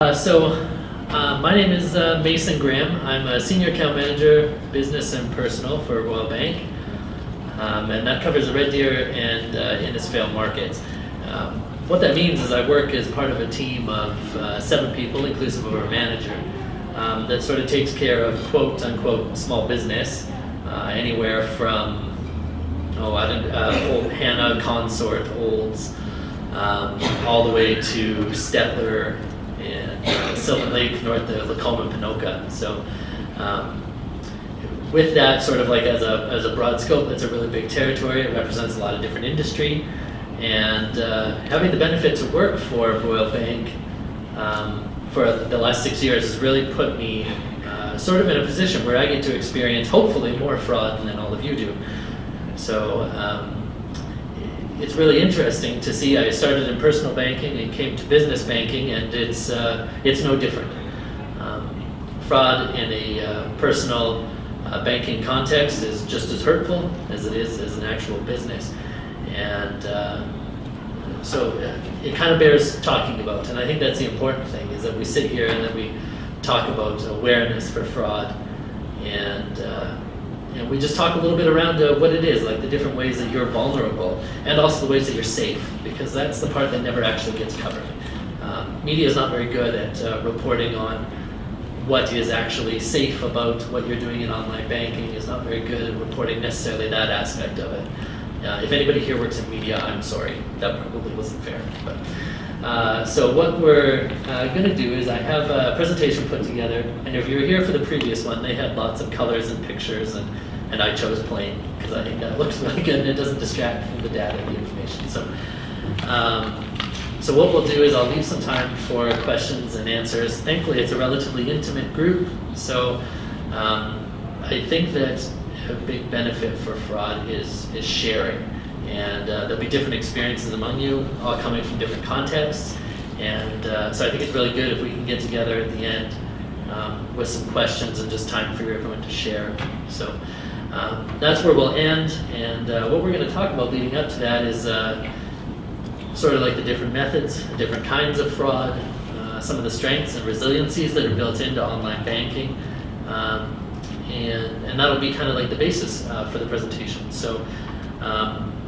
My name is Mason Graham. I'm a Senior Account Manager, Business and Personal for Royal Bank, and that covers the Red Deer and Innisfail markets. What that means is I work as part of a team of 7 people, inclusive of our manager, that sort of takes care of quote-unquote small business, anywhere from old Hannah, Consort, Olds, all the way to Stettler, and Sylvan Lake, north of Lacoma, Pinoca. So with that sort of like as a broad scope, that's a really big territory. It represents a lot of different industry. And having the benefit to work for Royal Bank for the last 6 years has really put me sort of in a position where I get to experience hopefully more fraud than all of you do. So it's really interesting to see. I started in personal banking and came to business banking, and it's no different. Fraud in a personal banking context is just as hurtful as it is as an actual business, and so it kind of bears talking about. And I think that's the important thing, is that we sit here and that we talk about awareness for fraud, and we just talk a little bit around what it is, like the different ways that you're vulnerable, and also the ways that you're safe, because that's the part that never actually gets covered. Media is not very good at reporting on what is actually safe about what you're doing in online banking, is not very good at reporting necessarily that aspect of it. If anybody here works in media, I'm sorry, that probably wasn't fair. But so what we're going to do is I have a presentation put together, and if you were here for the previous one, they had lots of colors and pictures, and I chose plain because I think that looks really good and it doesn't distract from the data and the information. So what we'll do is I'll leave some time for questions and answers. Thankfully, it's a relatively intimate group, so I think that a big benefit for fraud is sharing. And there'll be different experiences among you, all coming from different contexts. And so I think it's really good if we can get together at the end with some questions and just time for everyone to share. So that's where we'll end. And what we're going to talk about leading up to that is sort of like the different methods, the different kinds of fraud, some of the strengths and resiliencies that are built into online banking. And that'll be kind of like the basis for the presentation. So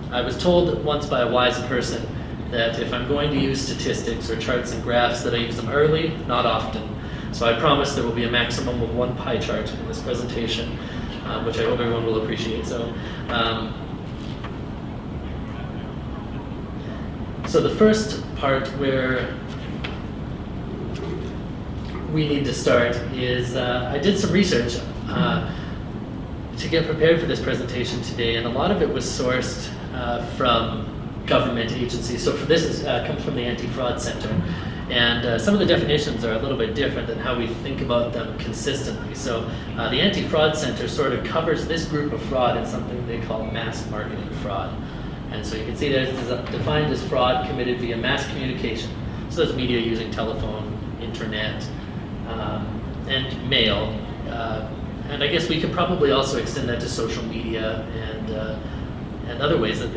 I was told once by a wise person that if I'm going to use statistics or charts and graphs, that I use them early, not often. So I promise there will be a maximum of 1 pie chart in this presentation, which I hope everyone will appreciate. So the first part where we need to start is I did some research to get prepared for this presentation today, and a lot of it was sourced from government agencies. So for this comes from the Anti-Fraud Center, and some of the definitions are a little bit different than how we think about them consistently. So the Anti-Fraud Center sort of covers this group of fraud in something they call mass marketing fraud. And so you can see that it's defined as fraud committed via mass communication. So that's media using telephone, internet, and mail. And I guess we could probably also extend that to social media and other ways that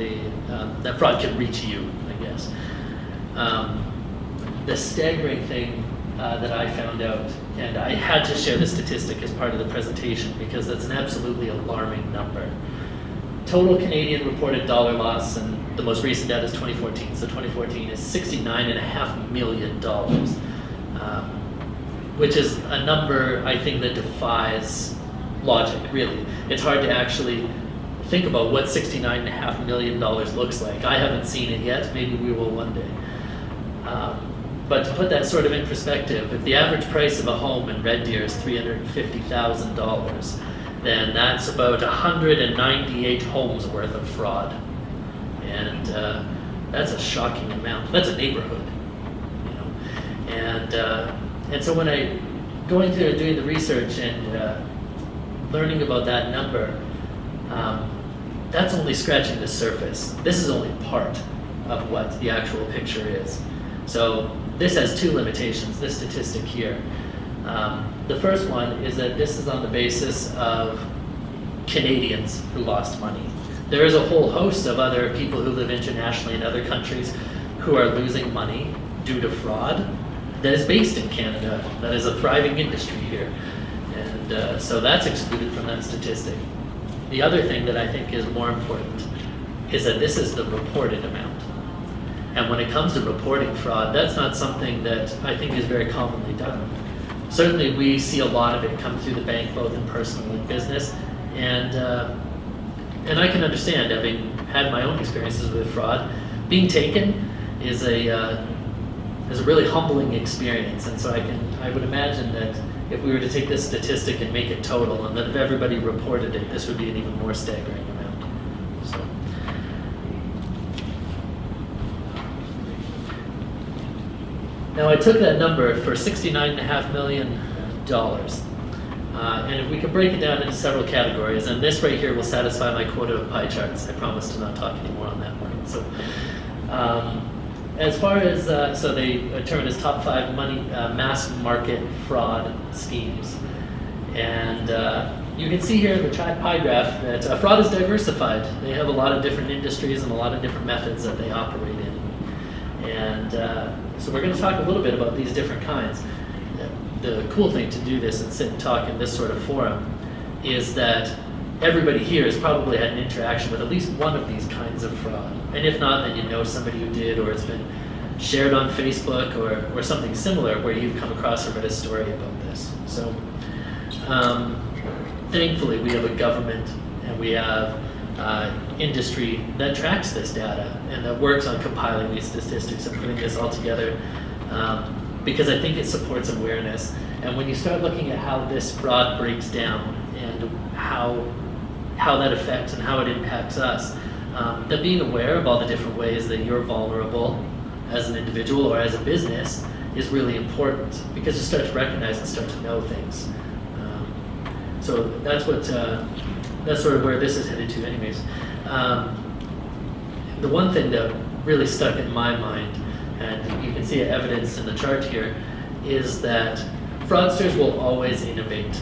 that fraud can reach you, I guess. The staggering thing that I found out, and I had to share this statistic as part of the presentation because that's an absolutely alarming number. Total Canadian reported dollar loss, and the most recent data is 2014. So 2014 is $69.5 million, which is a number I think that defies logic, really. It's hard to actually think about what $69.5 million looks like. I haven't seen it yet, maybe we will one day. But to put that sort of in perspective, if the average price of a home in Red Deer is $350,000, then that's about 198 homes worth of fraud. And that's a shocking amount. That's a neighborhood, you know. And so when I going through and doing the research and learning about that number, that's only scratching the surface. This is only part of what the actual picture is. So this has 2 limitations, this statistic here. The first one is that this is on the basis of Canadians who lost money. There is a whole host of other people who live internationally in other countries who are losing money due to fraud. that is based in Canada, that is a thriving industry here. And so that's excluded from that statistic. The other thing that I think is more important is that this is the reported amount. And when it comes to reporting fraud, that's not something that I think is very commonly done. Certainly we see a lot of it come through the bank, both in personal and business. And I can understand, having had my own experiences with fraud, being taken is a really humbling experience. And so I would imagine that if we were to take this statistic and make it total, and that if everybody reported it, this would be an even more staggering amount. So. Now I took that number for $69.5 million, and if we could break it down into several categories, and this right here will satisfy my quota of pie charts. I promise to not talk anymore on that one. So, as far as, so they term it as top 5 mass market fraud schemes. And you can see here in the pie graph that fraud is diversified. They have a lot of different industries and a lot of different methods that they operate in. And so we're going to talk a little bit about these different kinds. The cool thing to do this and sit and talk in this sort of forum is that everybody here has probably had an interaction with at least one of these kinds of fraud. And if not, then you know somebody who did, or it's been shared on Facebook or something similar where you've come across or read a story about this. So thankfully we have a government and we have industry that tracks this data and that works on compiling these statistics and putting this all together, because I think it supports awareness. And when you start looking at how this fraud breaks down and how that affects and how it impacts us, that being aware of all the different ways that you're vulnerable as an individual or as a business is really important, because you start to recognize and start to know things. So that's sort of where this is headed to anyways. The one thing that really stuck in my mind, and you can see it evidenced in the chart here, is that fraudsters will always innovate,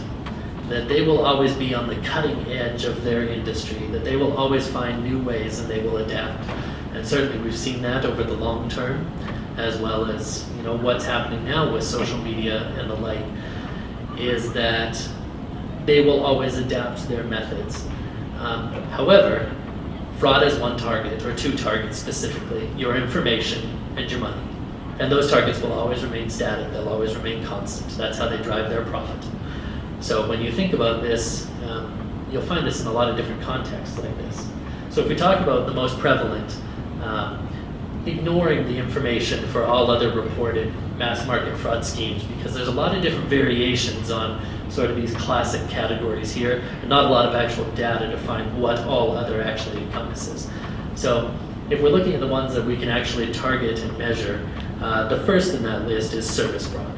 that they will always be on the cutting edge of their industry, that they will always find new ways and they will adapt. And certainly we've seen that over the long term, as well as what's happening now with social media and the like, is that they will always adapt their methods. However, fraud has one target, or two targets specifically: your information and your money. And those targets will always remain static, they'll always remain constant. That's how they drive their profit. So when you think about this, you'll find this in a lot of different contexts like this. So if we talk about the most prevalent, ignoring the information for all other reported mass market fraud schemes, because there's a lot of different variations on sort of these classic categories here, and not a lot of actual data to find what all other actually encompasses. So if we're looking at the ones that we can actually target and measure, the first in that list is service fraud.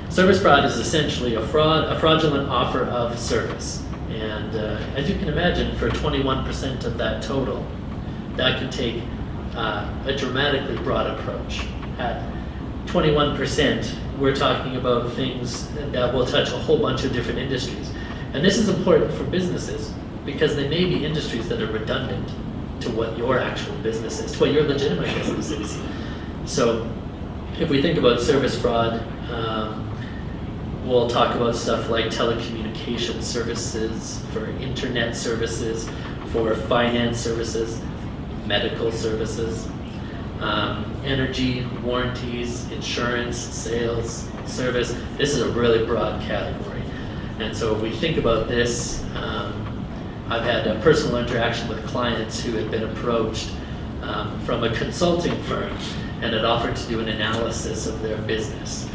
Service fraud is essentially a fraudulent offer of service. And as you can imagine, for 21% of that total, that could take a dramatically broad approach. At 21%, we're talking about things that will touch a whole bunch of different industries. And this is important for businesses because they may be industries that are redundant to what your actual business is, to what your legitimate business is. So if we think about service fraud, we'll talk about stuff like telecommunication services, for internet services, for finance services, medical services, energy, warranties, insurance, sales, service. This is a really broad category. And so if we think about this, I've had a personal interaction with clients who had been approached from a consulting firm and had offered to do an analysis of their business.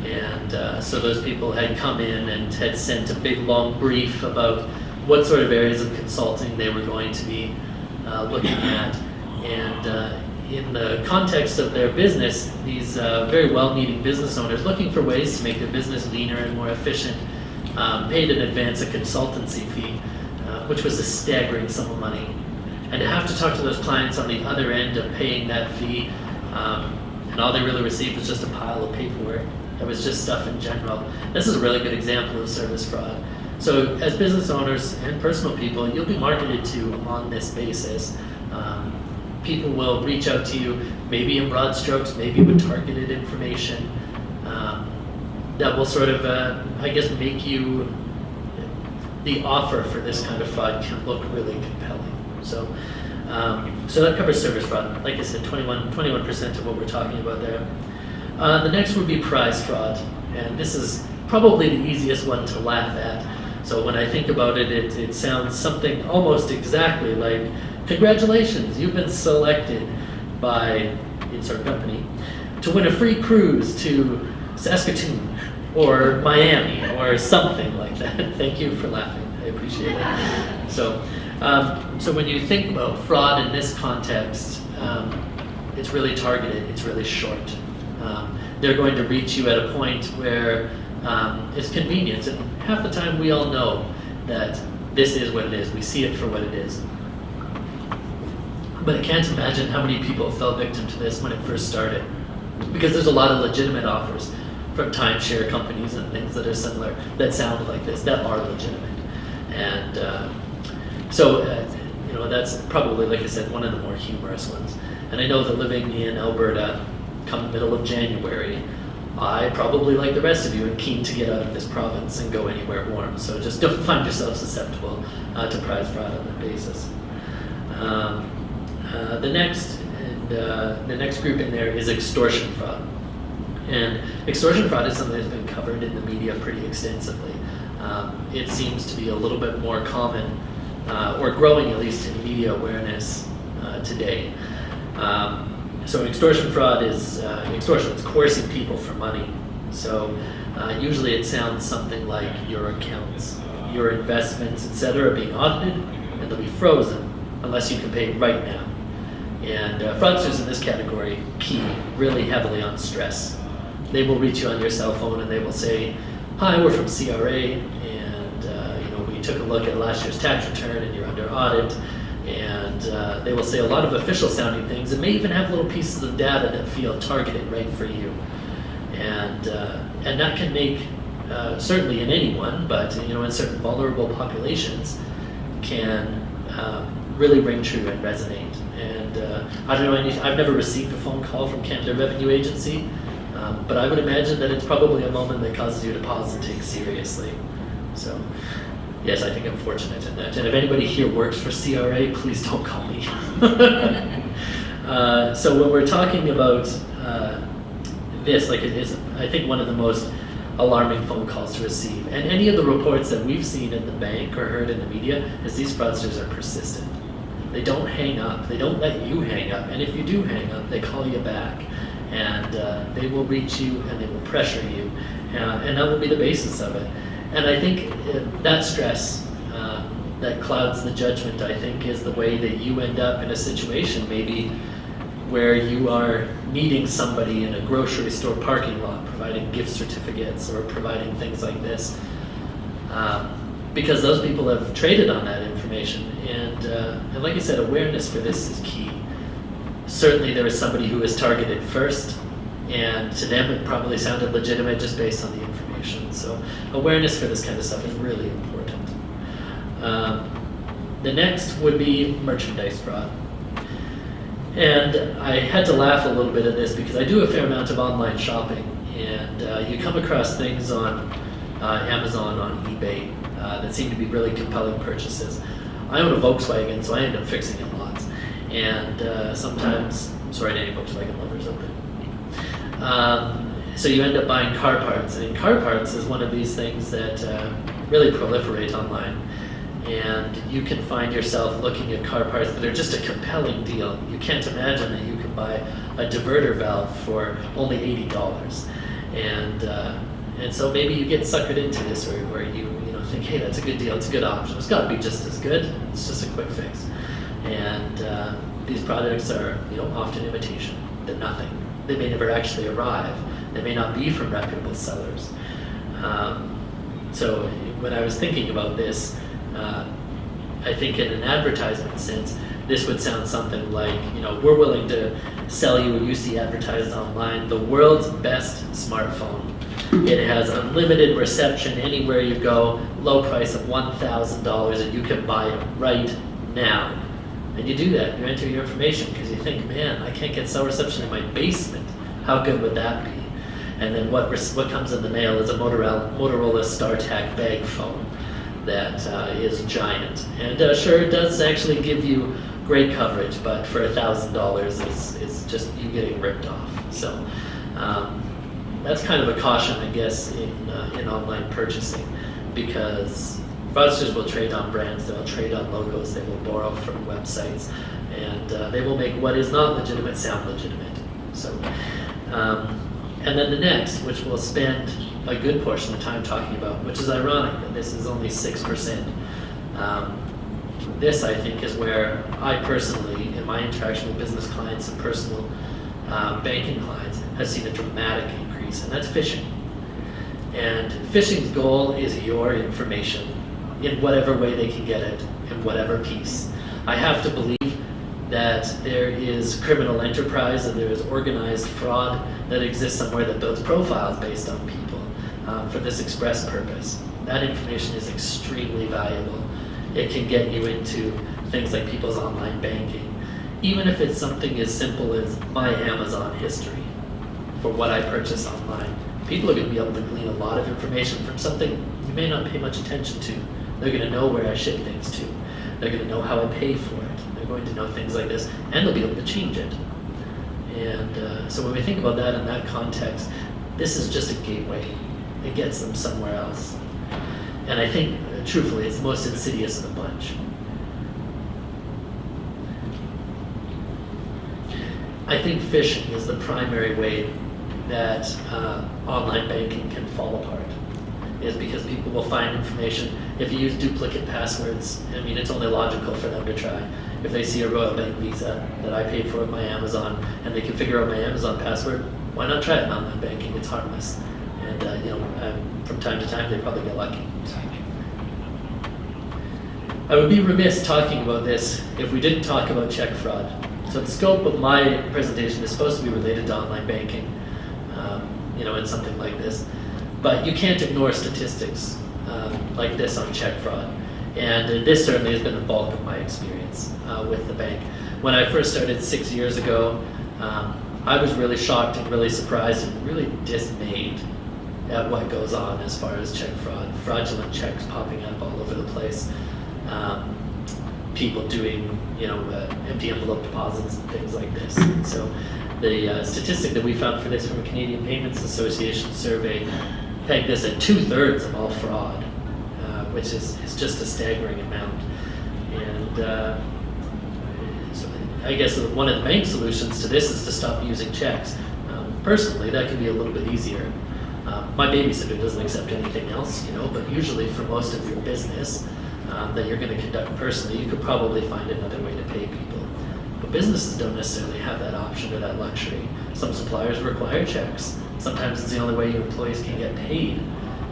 And so those people had come in and had sent a big long brief about what sort of areas of consulting they were going to be looking at. And in the context of their business, these very well-meaning business owners looking for ways to make their business leaner and more efficient paid in advance a consultancy fee, which was a staggering sum of money. And to have to talk to those clients on the other end of paying that fee, and all they really received was just a pile of paperwork. It was just stuff in general. This is a really good example of service fraud. So as business owners and personal people, you'll be marketed to on this basis. People will reach out to you, maybe in broad strokes, maybe with targeted information, that will sort of, I guess, make you, the offer for this kind of fraud can look really compelling. So that covers service fraud. Like I said, 21% of what we're talking about there. The next would be prize fraud, and this is probably the easiest one to laugh at. So when I think about it, it sounds something almost exactly like, congratulations, you've been selected by insert company to win a free cruise to Saskatoon or Miami or something like that. Thank you for laughing, I appreciate it. So when you think about fraud in this context, it's really targeted, it's really short. They're going to reach you at a point where it's convenient, and half the time we all know that this is what it is. We see it for what it is. But I can't imagine how many people fell victim to this when it first started, because there's a lot of legitimate offers from timeshare companies and things that are similar that sound like this, that are legitimate. And that's probably, like I said, one of the more humorous ones. And I know that living in Alberta, come the middle of January, I probably, like the rest of you, am keen to get out of this province and go anywhere warm. So just don't find yourself susceptible to prize fraud on that basis. The next group in there is extortion fraud. And extortion fraud is something that's been covered in the media pretty extensively. It seems to be a little bit more common, or growing at least in media awareness today. So extortion fraud is extortion. It's coercing people for money. So usually it sounds something like your accounts, your investments, etc., are being audited, and they'll be frozen unless you can pay right now. And fraudsters in this category key really heavily on stress. They will reach you on your cell phone and they will say, "Hi, we're from CRA, and we took a look at last year's tax return, and you're under audit." And they will say a lot of official sounding things, and may even have little pieces of data that feel targeted right for you. And that can make, certainly in anyone, but in certain vulnerable populations, can really ring true and resonate. And I don't know, I've never received a phone call from Canada Revenue Agency, but I would imagine that it's probably a moment that causes you to pause and take seriously. So. Yes, I think I'm fortunate in that. And if anybody here works for CRA, please don't call me. So when we're talking about this, like, it is, I think, one of the most alarming phone calls to receive. And any of the reports that we've seen in the bank or heard in the media is these fraudsters are persistent. They don't hang up. They don't let you hang up. And if you do hang up, they call you back. And they will reach you and they will pressure you. And that will be the basis of it. And I think that stress that clouds the judgment, I think, is the way that you end up in a situation maybe where you are meeting somebody in a grocery store parking lot, providing gift certificates or providing things like this, because those people have traded on that information. And like I said, awareness for this is key. Certainly there is somebody who is targeted first, and to them it probably sounded legitimate just based on the information. So awareness for this kind of stuff is really important. The next would be merchandise fraud. And I had to laugh a little bit at this because I do a fair amount of online shopping, and you come across things on Amazon, on eBay, that seem to be really compelling purchases. I own a Volkswagen, so I end up fixing it lots. And sometimes, sorry to any Volkswagen lovers out there. So you end up buying car parts, and car parts is one of these things that really proliferate online. And you can find yourself looking at car parts that are just a compelling deal. You can't imagine that you can buy a diverter valve for only $80. And so maybe you get suckered into this, or you think, hey, that's a good deal, it's a good option. It's got to be just as good. It's just a quick fix. And these products are often imitation. They're nothing. They may never actually arrive. They may not be from reputable sellers. So when I was thinking about this, I think in an advertisement sense, this would sound something like, we're willing to sell you see advertised online, the world's best smartphone. It has unlimited reception anywhere you go, low price of $1,000, and you can buy it right now. And you do that, you enter your information because you think, man, I can't get cell reception in my basement. How good would that be? And then what comes in the mail is a Motorola StarTAC bag phone that is giant. And sure, it does actually give you great coverage, but for $1,000, it's just you getting ripped off. So that's kind of a caution, I guess, in online purchasing, because fraudsters will trade on brands, they'll trade on logos, they will borrow from websites, and they will make what is not legitimate sound legitimate. So, and then the next, which we'll spend a good portion of the time talking about, which is ironic that this is only 6%. This, I think, is where I personally, in my interaction with business clients and personal banking clients, have seen a dramatic increase, and that's phishing. And phishing's goal is your information in whatever way they can get it, in whatever piece. I have to believe that there is criminal enterprise and there is organized fraud that exists somewhere that builds profiles based on people for this express purpose. That information is extremely valuable. It can get you into things like people's online banking, even if it's something as simple as my Amazon history for what I purchase online. People are going to be able to glean a lot of information from something you may not pay much attention to. They're going to know where I ship things to. They're going to know how I pay for it. They're going to know things like this, and they'll be able to change it. And so when we think about that in that context, this is just a gateway. It gets them somewhere else. And I think, truthfully, it's the most insidious of the bunch. I think phishing is the primary way that online banking can fall apart, is because people will find information. If you use duplicate passwords, I mean, it's only logical for them to try. If they see a Royal Bank Visa that I paid for with my Amazon, and they can figure out my Amazon password, why not try it in online banking? It's harmless. And from time to time, they probably get lucky. I would be remiss talking about this if we didn't talk about check fraud. So the scope of my presentation is supposed to be related to online banking, in something like this. But you can't ignore statistics like this on check fraud. And this certainly has been the bulk of my experience with the bank. When I first started 6 years ago, I was really shocked and really surprised and really dismayed at what goes on as far as check fraud. Fraudulent checks popping up all over the place. People doing, empty envelope deposits and things like this. And so the statistic that we found for this from a Canadian Payments Association survey pegged this at 2/3 of all fraud, which is just a staggering amount. And so I guess one of the main solutions to this is to stop using checks. Personally, that can be a little bit easier. My babysitter doesn't accept anything else, but usually for most of your business that you're going to conduct personally, you could probably find another way to pay people. But businesses don't necessarily have that option or that luxury. Some suppliers require checks. Sometimes it's the only way your employees can get paid.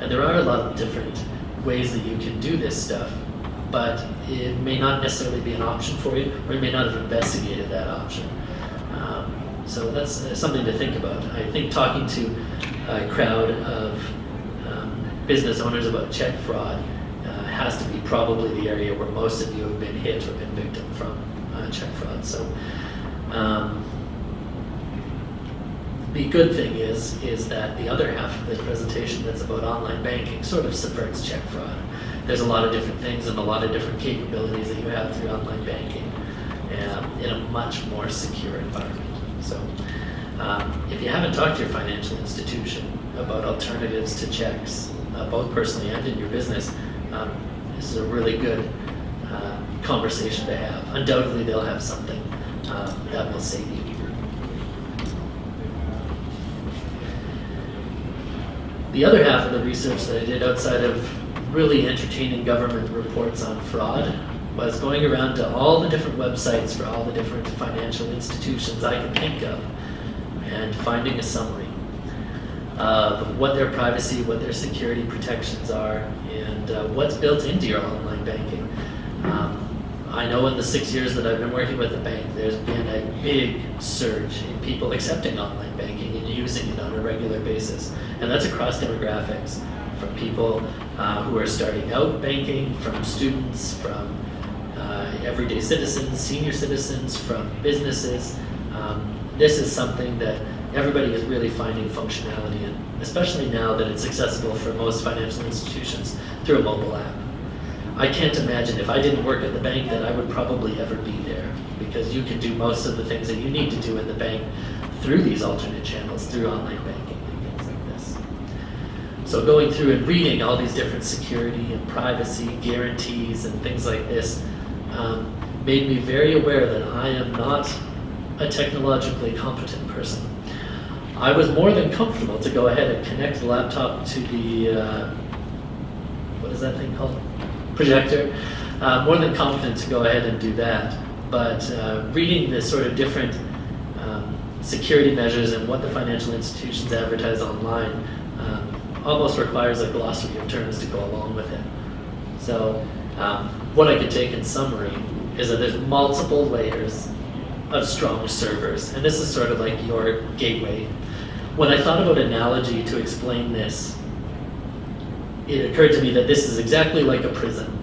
And there are a lot of different ways that you can do this stuff, but it may not necessarily be an option for you, or you may not have investigated that option. So that's something to think about. I think talking to a crowd of business owners about check fraud has to be probably the area where most of you have been hit or been victim from check fraud. So the good thing is that the other half of this presentation that's about online banking sort of subverts check fraud. There's a lot of different things and a lot of different capabilities that you have through online banking in a much more secure environment. So if you haven't talked to your financial institution about alternatives to checks, both personally and in your business, this is a really good conversation to have. Undoubtedly, they'll have something that will save you. The other half of the research that I did outside of really entertaining government reports on fraud was going around to all the different websites for all the different financial institutions I can think of and finding a summary of what their privacy, what their security protections are, and what's built into your online banking. I know in the 6 years that I've been working with the bank, there's been a big surge in people accepting online banking and using it on a regular basis. And that's across demographics, from people who are starting out banking, from students, from everyday citizens, senior citizens, from businesses. This is something that everybody is really finding functionality, and especially now that it's accessible for most financial institutions through a mobile app. I can't imagine if I didn't work at the bank that I would probably ever be there, because you can do most of the things that you need to do in the bank through these alternate channels, through online banking and things like this. So going through and reading all these different security and privacy guarantees and things like this made me very aware that I am not a technologically competent person. I was more than comfortable to go ahead and connect the laptop to the, what is that thing called? Projector. More than competent to go ahead and do that. But reading the sort of different security measures and what the financial institutions advertise online almost requires a glossary of terms to go along with it. So what I could take in summary is that there's multiple layers of strong servers, and this is sort of like your gateway. When I thought about analogy to explain this, it occurred to me that this is exactly like a prison,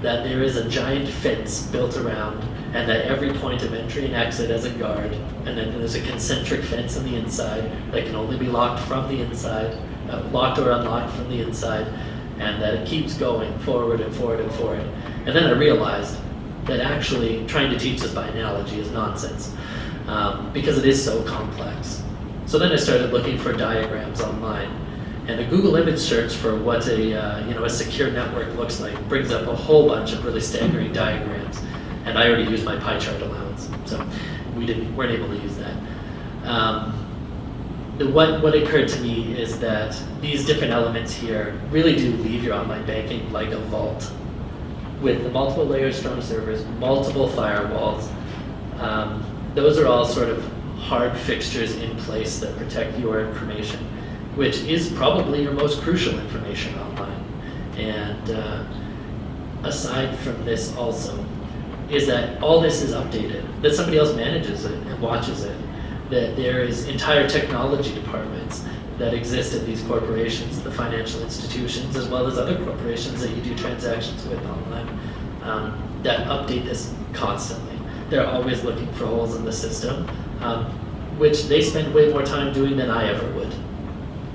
that there is a giant fence built around, and that every point of entry and exit has a guard, and then there's a concentric fence on the inside that can only be locked from the inside, locked or unlocked from the inside, and that it keeps going forward and forward and forward. And then I realized that actually trying to teach this by analogy is nonsense, because it is so complex. So then I started looking for diagrams online, and a Google image search for what a secure network looks like brings up a whole bunch of really staggering diagrams. And I already used my pie chart allowance, so weren't able to use that. What occurred to me is that these different elements here really do leave your online banking like a vault, with the multiple layer strong servers, multiple firewalls. Those are all sort of hard fixtures in place that protect your information, which is probably your most crucial information online. And aside from this also, is that all this is updated, that somebody else manages it and watches it, that there is entire technology departments that exist at these corporations, the financial institutions, as well as other corporations that you do transactions with online, that update this constantly. They're always looking for holes in the system, which they spend way more time doing than I ever would.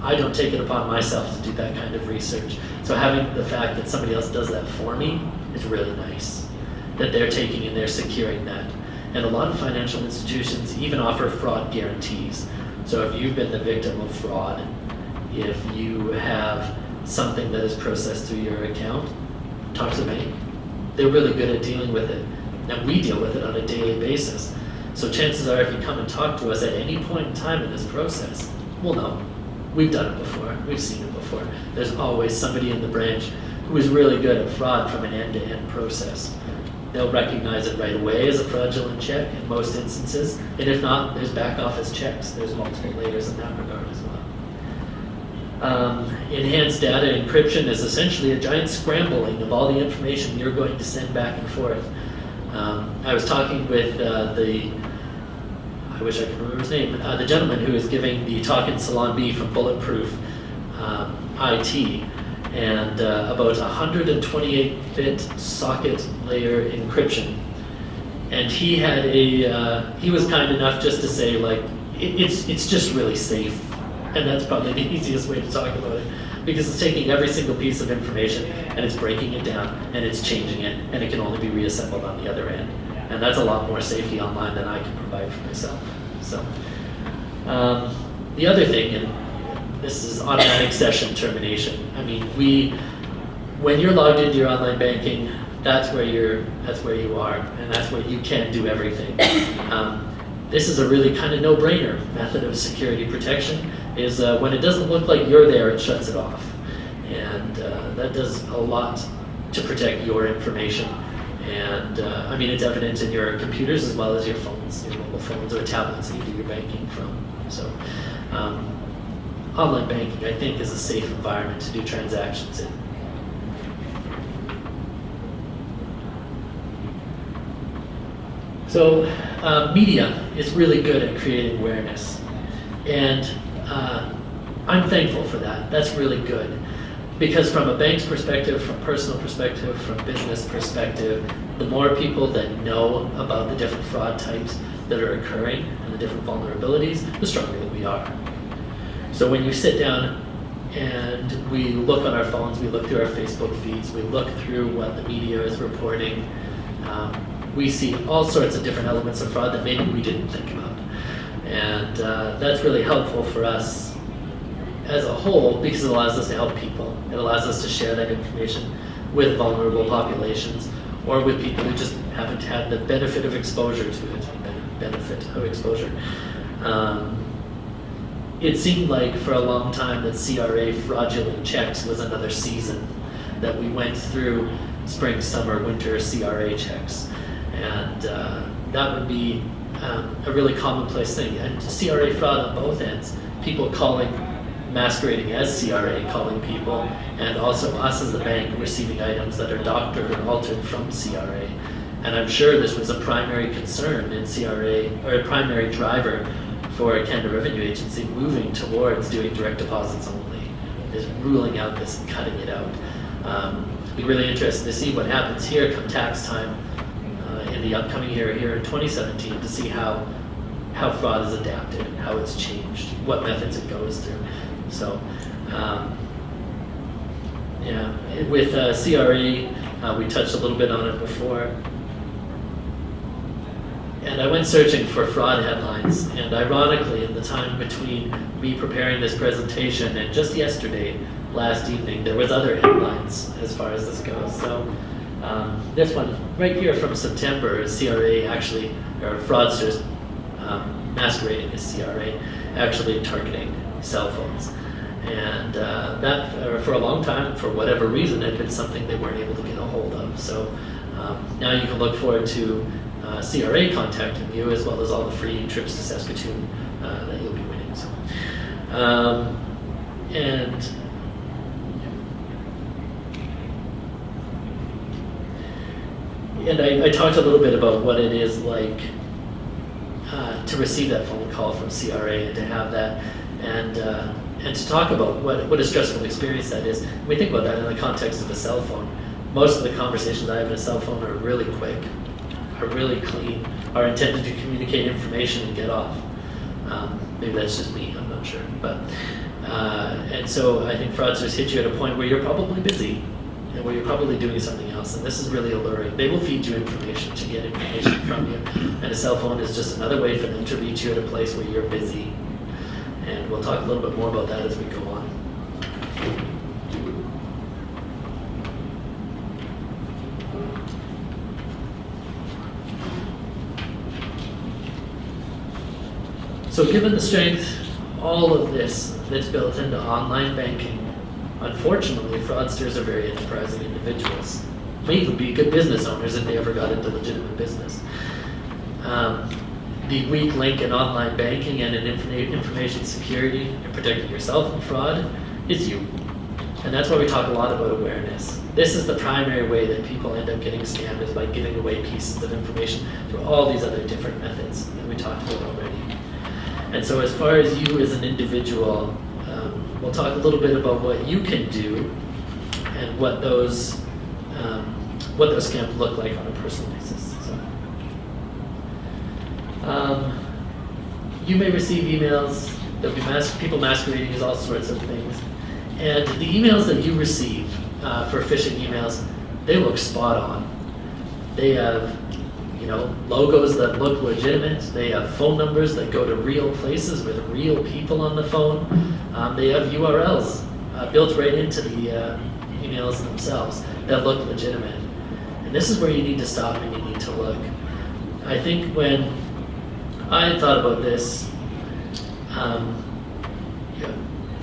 I don't take it upon myself to do that kind of research. So having the fact that somebody else does that for me is really nice, that they're taking and they're securing that. And a lot of financial institutions even offer fraud guarantees. So if you've been the victim of fraud, if you have something that is processed through your account, talk to the bank. They're really good at dealing with it. And we deal with it on a daily basis. So chances are if you come and talk to us at any point in time in this process, we'll know. We've done it before. We've seen it before. There's always somebody in the branch who is really good at fraud from an end-to-end process. They'll recognize it right away as a fraudulent check in most instances, and if not, there's back office checks. There's multiple layers in that regard as well. Enhanced data encryption is essentially a giant scrambling of all the information you're going to send back and forth. I was talking with I wish I could remember his name, the gentleman who is giving the talk in Salon B from Bulletproof IT, and about 128-bit socket layer encryption. And he had he was kind enough just to say, like, it's just really safe. And that's probably the easiest way to talk about it, because it's taking every single piece of information and it's breaking it down and it's changing it, and it can only be reassembled on the other end. And that's a lot more safety online than I can provide for myself. So the other thing, and this is automatic session termination. I mean, when you're logged into your online banking, that's where you are, and that's where you can do everything. This is a really kind of no-brainer method of security protection, is when it doesn't look like you're there, it shuts it off. And that does a lot to protect your information. And I mean, it's evident in your computers as well as your phones, your mobile phones or tablets that you do your banking from. So online banking, I think, is a safe environment to do transactions in. So media is really good at creating awareness, and I'm thankful for that. That's really good, because from a bank's perspective, from personal perspective, from business perspective, the more people that know about the different fraud types that are occurring and the different vulnerabilities, the stronger that we are. So when you sit down and we look on our phones, we look through our Facebook feeds, we look through what the media is reporting, we see all sorts of different elements of fraud that maybe we didn't think about. And that's really helpful for us as a whole because it allows us to help people. It allows us to share that information with vulnerable populations or with people who just haven't had the benefit of exposure to it. It seemed like for a long time that CRA fraudulent checks was another season, that we went through spring, summer, winter CRA checks. And that would be a really commonplace thing. And CRA fraud on both ends, people masquerading as CRA, calling people, and also us as the bank receiving items that are doctored or altered from CRA. And I'm sure this was a primary concern in CRA, or a primary driver for Canada Revenue Agency moving towards doing direct deposits only, is ruling out this and cutting it out. It'd be really interesting to see what happens here come tax time in the upcoming year here in 2017 to see how fraud is adapted, how it's changed, what methods it goes through. So, with CRE, we touched a little bit on it before. And I went searching for fraud headlines, and ironically, in the time between me preparing this presentation and just yesterday, last evening, there was other headlines as far as this goes. So this one right here from September is CRA actually, or fraudsters masquerading as CRA, actually targeting cell phones. And that, for a long time, for whatever reason, had been something they weren't able to get a hold of. So now you can look forward to CRA contacting you, as well as all the free trips to Saskatoon that you'll be winning. So, and I talked a little bit about what it is like to receive that phone call from CRA and to have that, and to talk about what a stressful experience that is. When we think about that in the context of a cell phone, most of the conversations I have on a cell phone are really quick, are really clean, are intended to communicate information and get off. Maybe that's just me, I'm not sure. But and so I think fraudsters hit you at a point where you're probably busy and where you're probably doing something else, and this is really alluring. They will feed you information to get information from you, and a cell phone is just another way for them to reach you at a place where you're busy. And we'll talk a little bit more about that as we go on. So given the strength, all of this that's built into online banking, unfortunately, fraudsters are very enterprising individuals. May even be good business owners if they ever got into legitimate business. The weak link in online banking and in information security and protecting yourself from fraud is you. And that's why we talk a lot about awareness. This is the primary way that people end up getting scammed, is by giving away pieces of information through all these other different methods that we talked about already. And so as far as you as an individual, we'll talk a little bit about what you can do and what those scams look like on a personal basis. You may receive emails, there'll be people masquerading as all sorts of things. And the emails that you receive for phishing emails, they look spot on. They have logos that look legitimate. They have phone numbers that go to real places with real people on the phone. They have URLs built right into the emails themselves that look legitimate. And this is where you need to stop and you need to look. I think when I thought about this,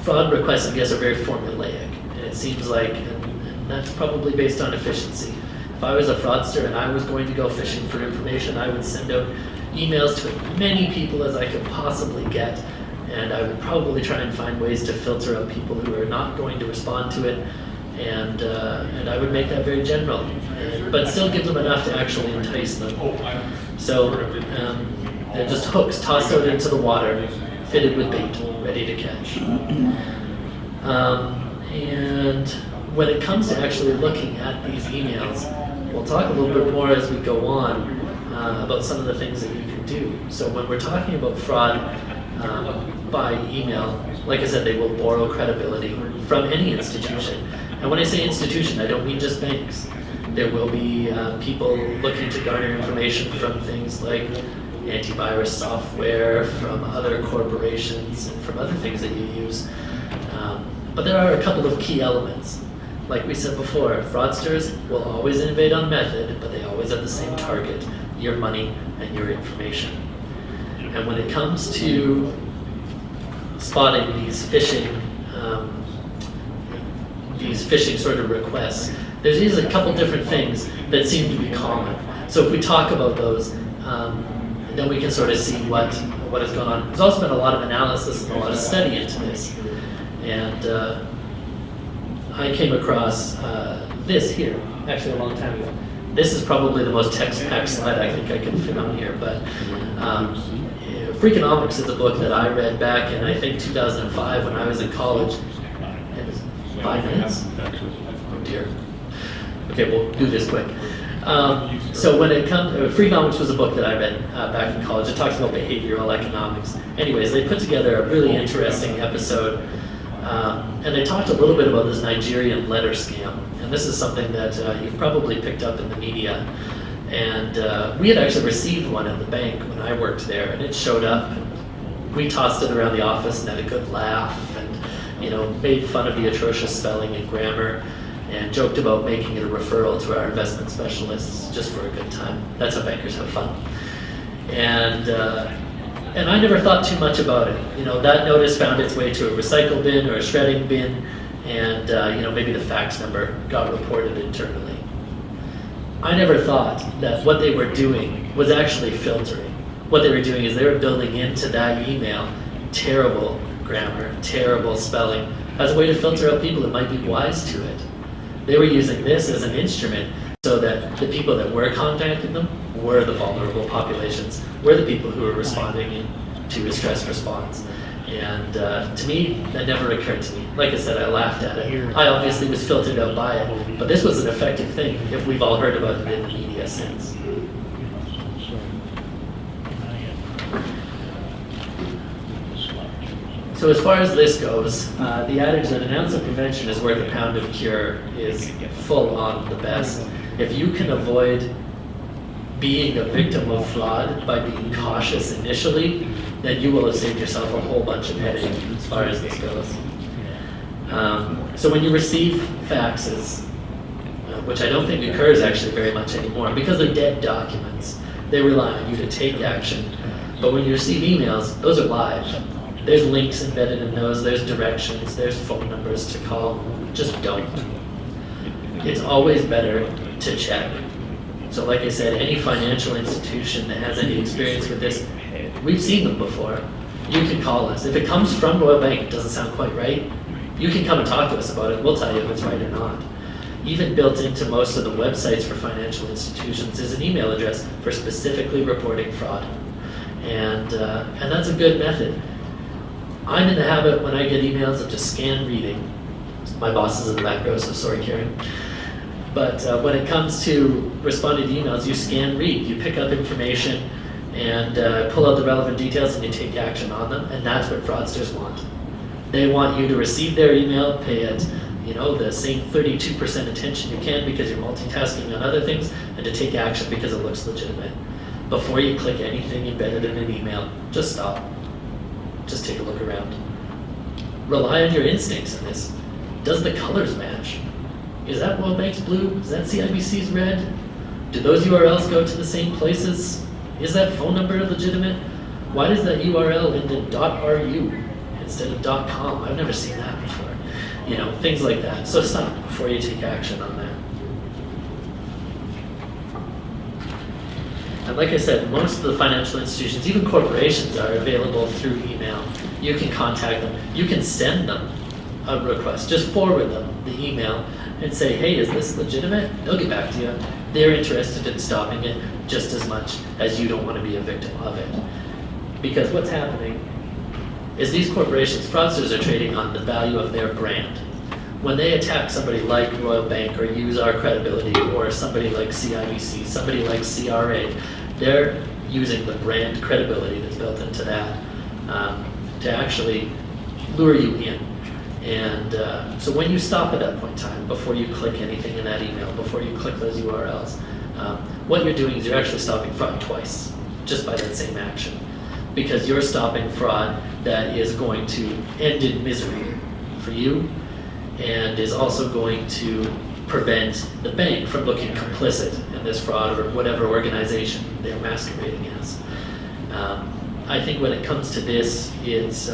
fraud requests, I guess, are very formulaic. And it seems like, and that's probably based on efficiency. If I was a fraudster and I was going to go fishing for information, I would send out emails to as many people as I could possibly get, and I would probably try and find ways to filter out people who are not going to respond to it, and I would make that very general, but still give them enough to actually entice them. So they're just hooks tossed out into the water, fitted with bait, ready to catch. And when it comes to actually looking at these emails, we'll talk a little bit more as we go on. about some of the things that you can do. So when we're talking about fraud by email, like I said, they will borrow credibility from any institution. And when I say institution, I don't mean just banks. There will be people looking to garner information from things like antivirus software, from other corporations, and from other things that you use. But there are a couple of key elements. Like we said before, fraudsters will always innovate on method, but they always have the same target: your money and your information. And when it comes to spotting these phishing sort of requests, there's usually a couple different things that seem to be common. So if we talk about those, then we can sort of see what has gone on. There's also been a lot of analysis and a lot of study into this. And I came across this here, actually a long time ago. This is probably the most text-packed slide I think I can fit on here, but Freakonomics is a book that I read back in, I think, 2005 when I was in college. It was 5 minutes? Oh dear. Okay, we'll do this quick. So when it comes, Freakonomics was a book that I read back in college. It talks about behavioral economics. Anyways, they put together a really interesting episode, and they talked a little bit about this Nigerian letter scam. And this is something that you've probably picked up in the media. And we had actually received one at the bank when I worked there, and it showed up. And we tossed it around the office and had a good laugh, and made fun of the atrocious spelling and grammar, and joked about making it a referral to our investment specialists just for a good time. That's how bankers have fun. And I never thought too much about it. That notice found its way to a recycle bin or a shredding bin, and maybe the fax number got reported internally. I never thought that what they were doing was actually filtering. What they were doing is they were building into that email terrible grammar, terrible spelling, as a way to filter out people that might be wise to it. They were using this as an instrument so that the people that were contacting them were the vulnerable populations, were the people who were responding to a stress response. And to me, that never occurred to me. Like I said, I laughed at it. I obviously was filtered out by it, but this was an effective thing if we've all heard about it in the media since. So as far as this goes, the adage that an ounce of prevention is worth a pound of cure is full on the best. If you can avoid being a victim of fraud by being cautious initially, then you will have saved yourself a whole bunch of headache as far as this goes. So when you receive faxes, which I don't think occurs actually very much anymore, because they're dead documents, they rely on you to take action. But when you receive emails, those are live. There's links embedded in those, there's directions, there's phone numbers to call. Just don't. It's always better to check. So like I said, any financial institution that has any experience with this, we've seen them before. You can call us. If it comes from Royal Bank, it doesn't sound quite right, you can come and talk to us about it. We'll tell you if it's right or not. Even built into most of the websites for financial institutions is an email address for specifically reporting fraud. And that's a good method. I'm in the habit, when I get emails, of just scan reading. My boss is in the back row, so sorry, Karen. But when it comes to responding to emails, you scan read. You pick up information and pull out the relevant details, and you take action on them. And that's what fraudsters want. They want you to receive their email, pay it, the same 32% attention you can because you're multitasking on other things, and to take action because it looks legitimate. Before you click anything embedded in an email, just stop. Just take a look around. Rely on your instincts in this. Does the colors match? Is that World Bank's blue? Is that CIBC's red? Do those URLs go to the same places? Is that phone number legitimate? Why does that URL end in .ru instead of .com? I've never seen that before. Things like that. So stop before you take action on that. And like I said, most of the financial institutions, even corporations, are available through email. You can contact them. You can send them a request. Just forward them the email and say, hey, is this legitimate? They'll get back to you. They're interested in stopping it just as much as you don't want to be a victim of it. Because what's happening is these corporations, fraudsters, are trading on the value of their brand. When they attack somebody like Royal Bank or use our credibility, or somebody like CIBC, somebody like CRA, they're using the brand credibility that's built into that to actually lure you in. And so when you stop at that point in time, before you click anything in that email, before you click those URLs, what you're doing is you're actually stopping fraud twice, just by that same action. Because you're stopping fraud that is going to end in misery for you, and is also going to prevent the bank from looking complicit in this fraud or whatever organization they're masquerading as. I think when it comes to this, it's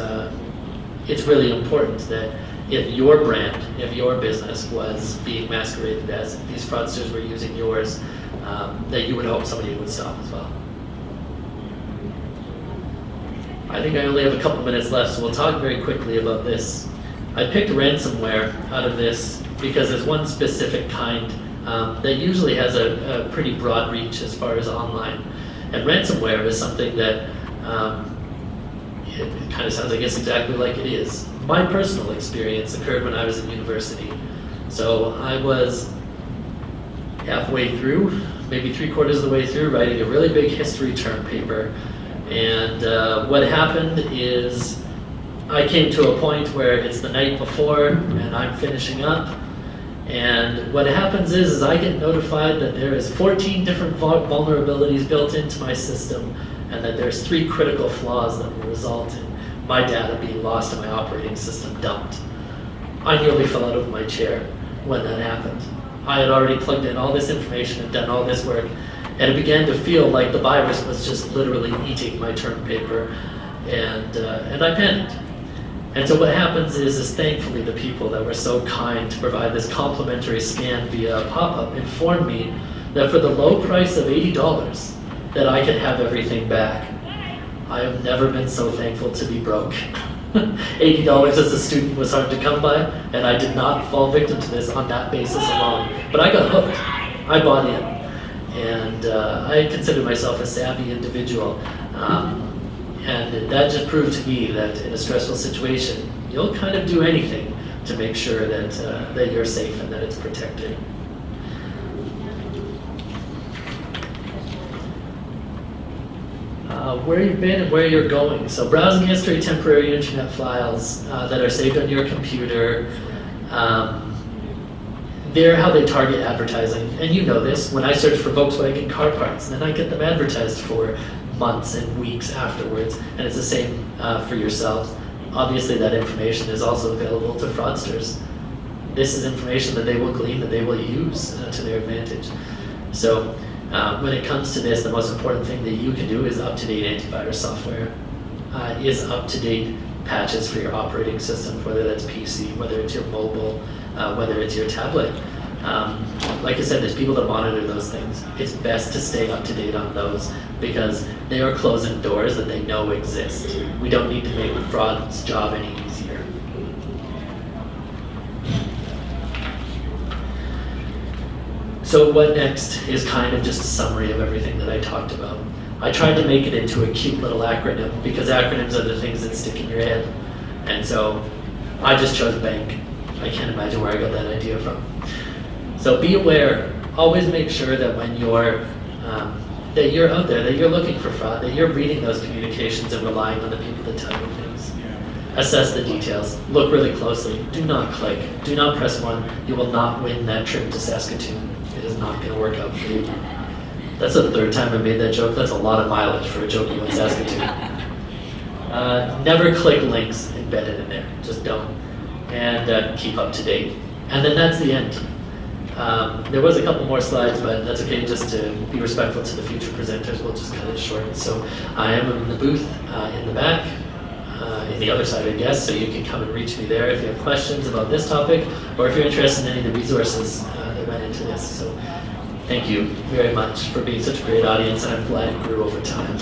really important that if your brand, if your business was being masqueraded as these fraudsters were using yours, that you would hope somebody would stop as well. I think I only have a couple minutes left, so we'll talk very quickly about this. I picked ransomware out of this because there's one specific kind that usually has a pretty broad reach as far as online. And ransomware is something that it kind of sounds, I guess, exactly like it is. My personal experience occurred when I was in university. So I was halfway through, maybe 3/4 of the way through, writing a really big history term paper. And what happened is I came to a point where it's the night before and I'm finishing up. And what happens is I get notified that there is 14 different vulnerabilities built into my system, and that there's 3 critical flaws that will result in my data being lost and my operating system dumped. I nearly fell out of my chair when that happened. I had already plugged in all this information and done all this work, and it began to feel like the virus was just literally eating my term paper, and I panicked. And so what happens is thankfully the people that were so kind to provide this complimentary scan via a pop-up informed me that for the low price of $80, that I could have everything back. I have never been so thankful to be broke. $80 as a student was hard to come by, and I did not fall victim to this on that basis alone. But I got hooked. I bought in. And I consider myself a savvy individual. And that just proved to me that in a stressful situation, you'll kind of do anything to make sure that, that you're safe and that it's protected. Where you've been and where you're going. So browsing history, temporary internet files that are saved on your computer. They're how they target advertising. And you know this, when I search for Volkswagen car parts, then I get them advertised for months and weeks afterwards. And it's the same for yourselves. Obviously that information is also available to fraudsters. This is information that they will glean, that they will use to their advantage. So when it comes to this, the most important thing that you can do is up-to-date antivirus software, is up-to-date patches for your operating system, whether that's PC, whether it's your mobile, whether it's your tablet. Like I said, there's people that monitor those things. It's best to stay up-to-date on those because they are closing doors that they know exist. We don't need to make the fraud's job any easier. So what next is kind of just a summary of everything that I talked about. I tried to make it into a cute little acronym because acronyms are the things that stick in your head. And so I just chose bank. I can't imagine where I got that idea from. So be aware, always make sure that when you're out there, that you're looking for fraud, that you're reading those communications and relying on the people that tell you things. Assess the details, look really closely, do not click, do not press 1, you will not win that trip to Saskatoon. It is not going to work out for you. That's the 3rd time I made that joke. That's a lot of mileage for a joke about Saskatoon. Never click links embedded in there. Just don't. And keep up to date. And then that's the end. There was a couple more slides, but that's okay. Just to be respectful to the future presenters, we'll just cut it short. So I am in the booth in the back, in the other side, I guess, so you can come and reach me there if you have questions about this topic, or if you're interested in any of the resources that went into this. So thank you very much for being such a great audience, and I'm glad it grew over time.